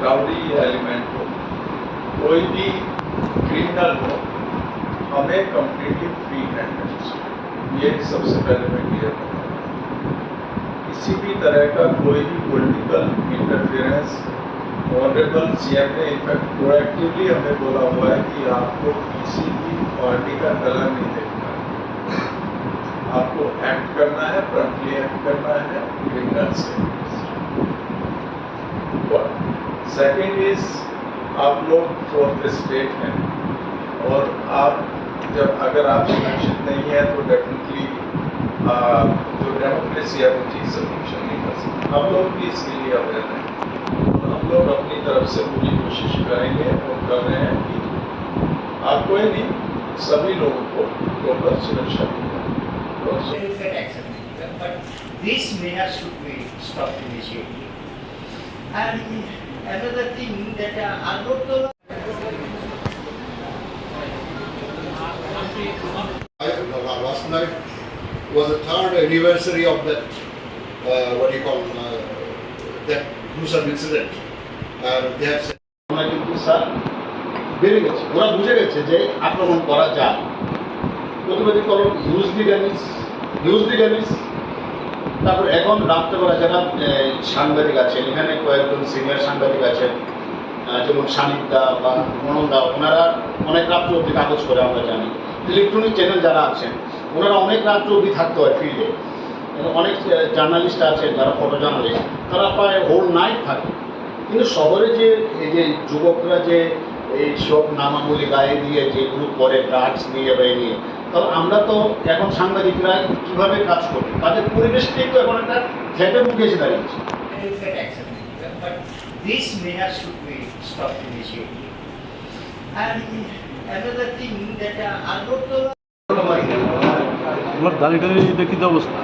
Rowdy element हो, कोई भी क्रिमिनल हो, हमें कंप्लीटली फ्री हैंड है, ये सबसे पहले मैं क्लियर करता हूँ। किसी भी तरह का कोई भी पॉलिटिकल इंटरफेरेंस ऑनरेबल सीएम ने इनफैक्ट प्रोएक्टिवली हमें बोला हुआ है कि आपको किसी भी पार्टी का कलर नहीं देखना है, आपको एक्ट करना है, प्रॉम्प्टली एक्ट करना है क्रिमिनल से। सेकेंड इज, आप लोग फोर्थ स्टेट हैं और आप जब अगर आप सुरक्षित नहीं है तो डेफिनेटली जो डेमोक्रेसी है वो चीज़ से फंक्शन नहीं कर सकती। हम लोग भी इसके लिए अवेयर हैं और हम लोग अपनी तरफ से पूरी कोशिश करेंगे और कर रहे हैं कि आपको ही नहीं सभी लोगों को प्रॉपर सुरक्षा मिले। But these measures should be stopped immediately. And another thing that Agartala last night was the third anniversary of that that gruesome incident, and they have said বেড়ে গেছে, ওরা বুঝে গেছে যে আক্রমণ করা যায়। প্রতিবাদীকরণ হিউজলি ড্যামেজ। তারপর এখন রাত্রেবেলা যারা সাংবাদিক আছেন, এখানে কয়েকজন সিনিয়র সাংবাদিক আছেন, যেমন সানিদা বা মনন্দা, ওনারা অনেক রাত্র অবধি কাগজ করে আমরা জানি। ইলেকট্রনিক চ্যানেল যারা আছেন ওনারা অনেক রাত্র অবধি থাকতে হয় ফিল্ডে। অনেক জার্নালিস্ট আছেন যারা ফটো জার্নালিস্ট, তারা প্রায় হোল নাইট থাকে। কিন্তু শহরে যে এই যে যুবকরা যে এই সব নামাবলী গায়ে দিয়ে যেগুলো করে ড্রাগস নিয়ে বা নিয়ে, তাহলে আমরা তো এখন সাংবাদিকরা কীভাবে কাজ করি, তাদের পরিবেশটাই তো এখন একটা থ্রেটের মুখে এসে দাঁড়িয়েছে। These measures should be stopped immediately. And another thing that Agartala দাঁড়িয়ে দাঁড়িয়ে দেখি অবস্থা